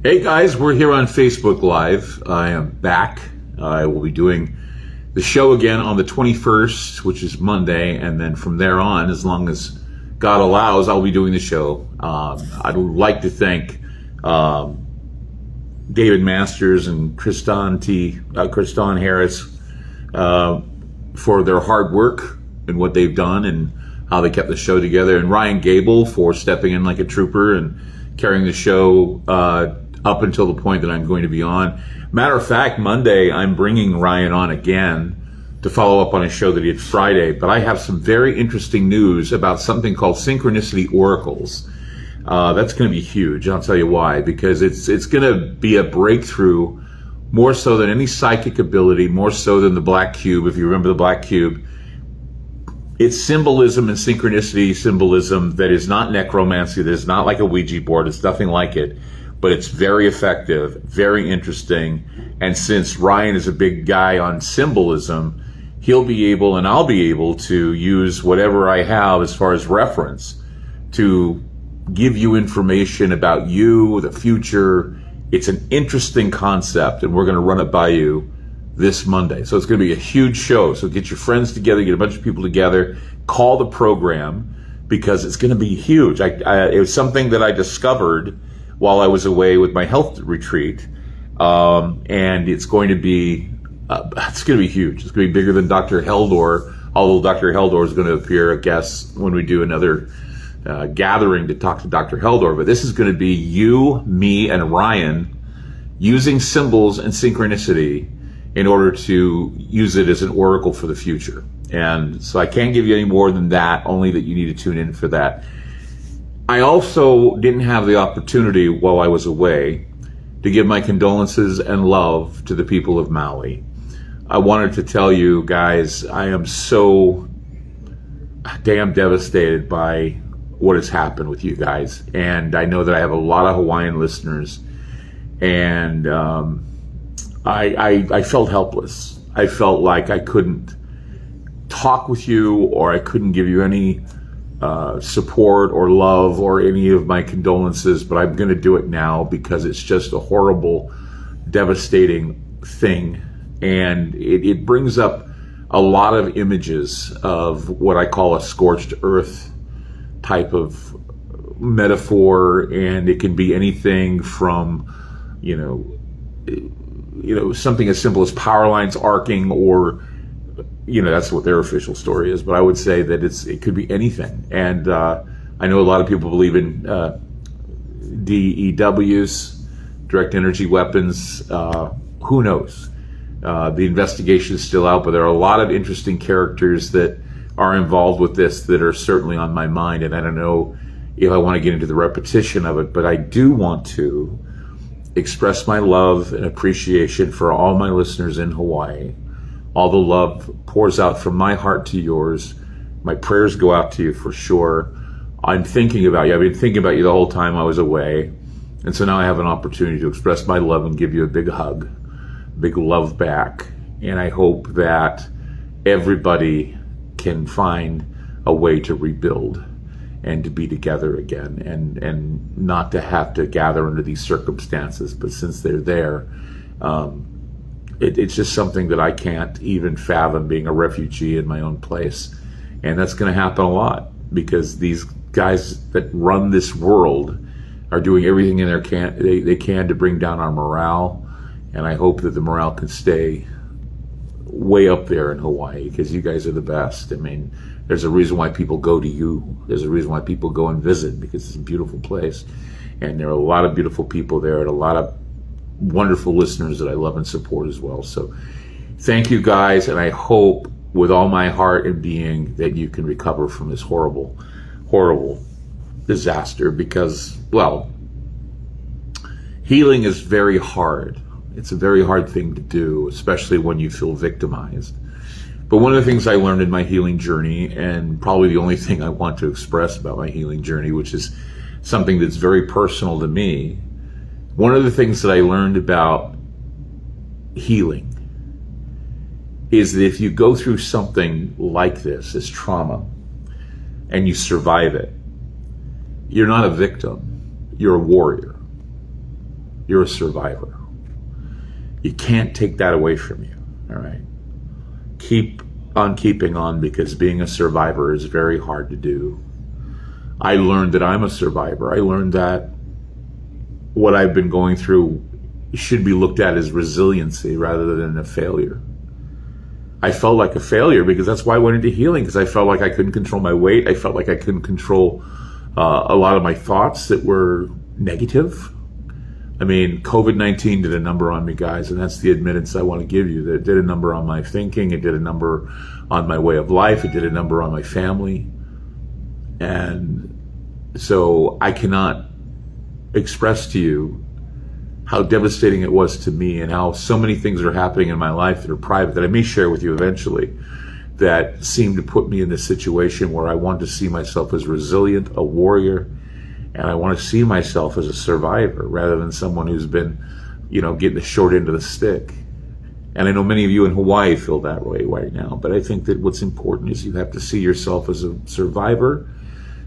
Hey guys, we're here on Facebook Live. I am back. I will be doing the show again on the 21st, which is Monday, and then from there on, as long as God allows, I'll be doing the show. I'd like to thank David Masters and Kriston Harris for their hard work and what they've done and how they kept the show together, and Ryan Gable for stepping in like a trooper and carrying the show up until the point that I'm going to be on. Matter of fact, Monday, I'm bringing Ryan on again to follow up on a show that he did Friday, but I have some very interesting news about something called synchronicity oracles. That's going to be huge. I'll tell you why, because it's going to be a breakthrough more so than any psychic ability, more so than the black cube. If you remember the black cube, it's symbolism and synchronicity symbolism that is not necromancy, that is not like a Ouija board, it's nothing like it. But it's very effective, very interesting. And since Ryan is a big guy on symbolism, he'll be able, and I'll be able, to use whatever I have as far as reference to give you information about you, the future. It's an interesting concept, and we're going to run it by you this Monday. So it's going to be a huge show. So get your friends together, get a bunch of people together, call the program, because it's going to be huge. It was something that I discovered while I was away with my health retreat, and it's going to be huge. It's going to be bigger than Dr. Heldor, although Dr. Heldor is going to appear, I guess, when we do another gathering to talk to Dr. Heldor. But this is going to be you, me, and Ryan using symbols and synchronicity in order to use it as an oracle for the future. And so I can't give you any more than that, only that you need to tune in for that. I also didn't have the opportunity while I was away to give my condolences and love to the people of Maui. I wanted to tell you guys, I am so damn devastated by what has happened with you guys. And I know that I have a lot of Hawaiian listeners, and I felt helpless. I felt like I couldn't talk with you, or I couldn't give you any support or love or any of my condolences, but I'm going to do it now because it's just a horrible, devastating thing. And it brings up a lot of images of what I call a scorched earth type of metaphor. And it can be anything from, something as simple as power lines arcing, or that's what their official story is. But I would say that it could be anything. And I know a lot of people believe in DEWs, direct energy weapons. Who knows? The investigation is still out, but there are a lot of interesting characters that are involved with this that are certainly on my mind. And I don't know if I want to get into the repetition of it, but I do want to express my love and appreciation for all my listeners in Hawaii. All the love pours out from my heart to yours. My prayers go out to you for sure. I'm thinking about you. I've been thinking about you the whole time I was away. And so now I have an opportunity to express my love and give you a big hug, big love back. And I hope that everybody can find a way to rebuild and to be together again, and not to have to gather under these circumstances. But since they're there, it's just something that I can't even fathom, being a refugee in my own place. And that's going to happen a lot, because these guys that run this world are doing everything in they can to bring down our morale. And I hope that the morale can stay way up there in Hawaii, because you guys are the best. I mean, there's a reason why people go to you. There's a reason why people go and visit, because it's a beautiful place. And there are a lot of beautiful people there, and a lot of wonderful listeners that I love and support as well. So thank you guys, and I hope with all my heart and being that you can recover from this horrible, horrible disaster, because, well, healing is very hard. It's a very hard thing to do, especially when you feel victimized. But one of the things I learned in my healing journey, and probably the only thing I want to express about my healing journey, which is something that's very personal to me, one of the things that I learned about healing is that if you go through something like this trauma, and you survive it, you're not a victim, you're a warrior. You're a survivor. You can't take that away from you, all right? Keep on keeping on, because being a survivor is very hard to do. I learned that I'm a survivor. I learned that what I've been going through should be looked at as resiliency rather than a failure. I felt like a failure because that's why I went into healing, because I felt like I couldn't control my weight. I felt like I couldn't control a lot of my thoughts that were negative. I mean, COVID-19 did a number on me, guys, and that's the admittance I want to give you. That it did a number on my thinking. It did a number on my way of life. It did a number on my family. And so I cannot express to you how devastating it was to me, and how so many things are happening in my life that are private that I may share with you eventually, that seemed to put me in this situation where I want to see myself as resilient, a warrior, and I want to see myself as a survivor rather than someone who's been, getting the short end of the stick. And I know many of you in Hawaii feel that way right now, but I think that what's important is you have to see yourself as a survivor,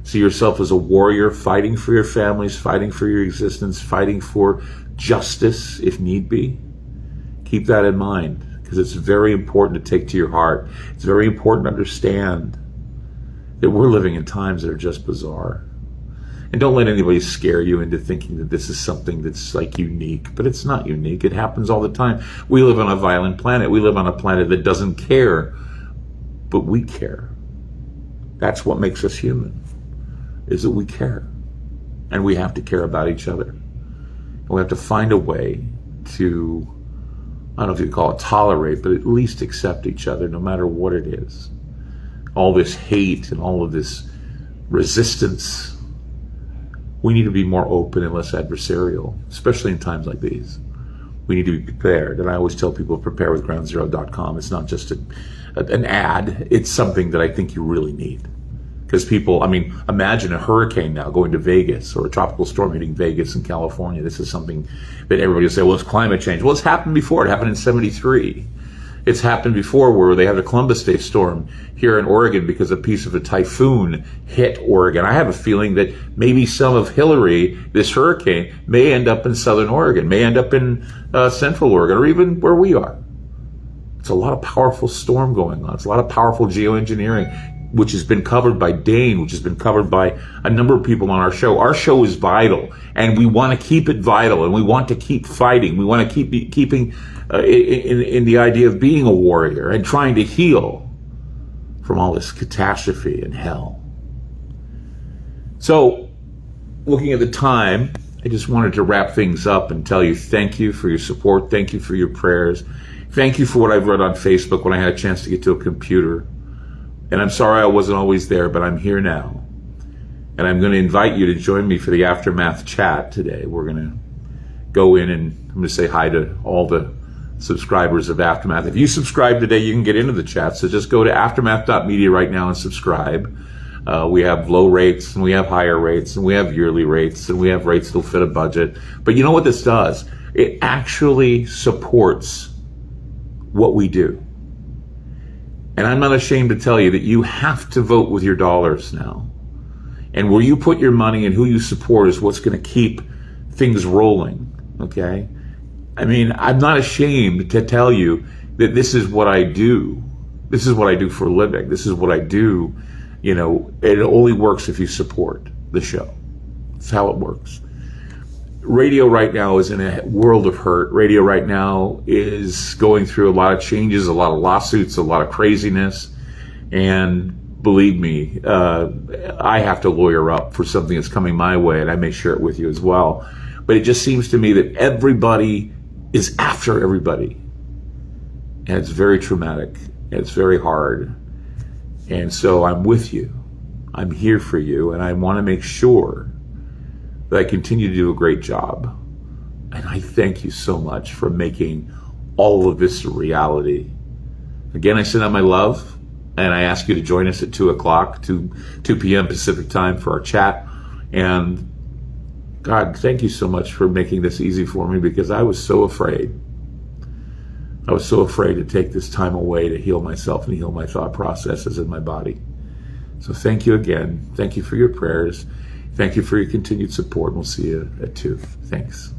see yourself as a warrior, fighting for your families, fighting for your existence, fighting for justice if need be. Keep that in mind, because it's very important to take to your heart. It's very important to understand that we're living in times that are just bizarre. And don't let anybody scare you into thinking that this is something that's like unique, but it's not unique. It happens all the time. We live on a violent planet. We live on a planet that doesn't care, but we care. That's what makes us human, is that we care. And we have to care about each other. And we have to find a way to, I don't know if you call it tolerate, but at least accept each other no matter what it is. All this hate and all of this resistance, we need to be more open and less adversarial, especially in times like these. We need to be prepared. And I always tell people, preparewithgroundzero.com. It's not just an ad. It's something that I think you really need. Because people, imagine a hurricane now going to Vegas, or a tropical storm hitting Vegas in California. This is something that everybody will say, well, it's climate change. Well, it's happened before. It happened in '73. It's happened before, where they had a Columbus Day storm here in Oregon because a piece of a typhoon hit Oregon. I have a feeling that maybe some of Hillary, this hurricane, may end up in southern Oregon, may end up in central Oregon, or even where we are. It's a lot of powerful storm going on. It's a lot of powerful geoengineering, which has been covered by Dane, which has been covered by a number of people on our show. Our show is vital, and we want to keep it vital, and we want to keep fighting. We want to keep keeping in the idea of being a warrior and trying to heal from all this catastrophe and hell. So, looking at the time, I just wanted to wrap things up and tell you thank you for your support. Thank you for your prayers. Thank you for what I've read on Facebook when I had a chance to get to a computer. And I'm sorry I wasn't always there, but I'm here now. And I'm going to invite you to join me for the Aftermath chat today. We're going to go in and I'm going to say hi to all the subscribers of Aftermath. If you subscribe today, you can get into the chat. So just go to aftermath.media right now and subscribe. We have low rates, and we have higher rates, and we have yearly rates, and we have rates that'll fit a budget. But you know what this does? It actually supports what we do. And I'm not ashamed to tell you that you have to vote with your dollars now. And where you put your money and who you support is what's going to keep things rolling, okay? I'm not ashamed to tell you that this is what I do. This is what I do for a living. This is what I do. It only works if you support the show. That's how it works. Radio right now is in a world of hurt. Radio right now is going through a lot of changes, a lot of lawsuits, a lot of craziness. And believe me, I have to lawyer up for something that's coming my way, and I may share it with you as well. But it just seems to me that everybody is after everybody. And it's very traumatic. And it's very hard. And so I'm with you. I'm here for you. And I want to make sure that I continue to do a great job. And I thank you so much for making all of this a reality. Again, I send out my love, and I ask you to join us at 2 p.m. Pacific time for our chat. And God, thank you so much for making this easy for me, because I was so afraid. I was so afraid to take this time away to heal myself and heal my thought processes in my body. So thank you again. Thank you for your prayers. Thank you for your continued support, and we'll see you at 2. Thanks.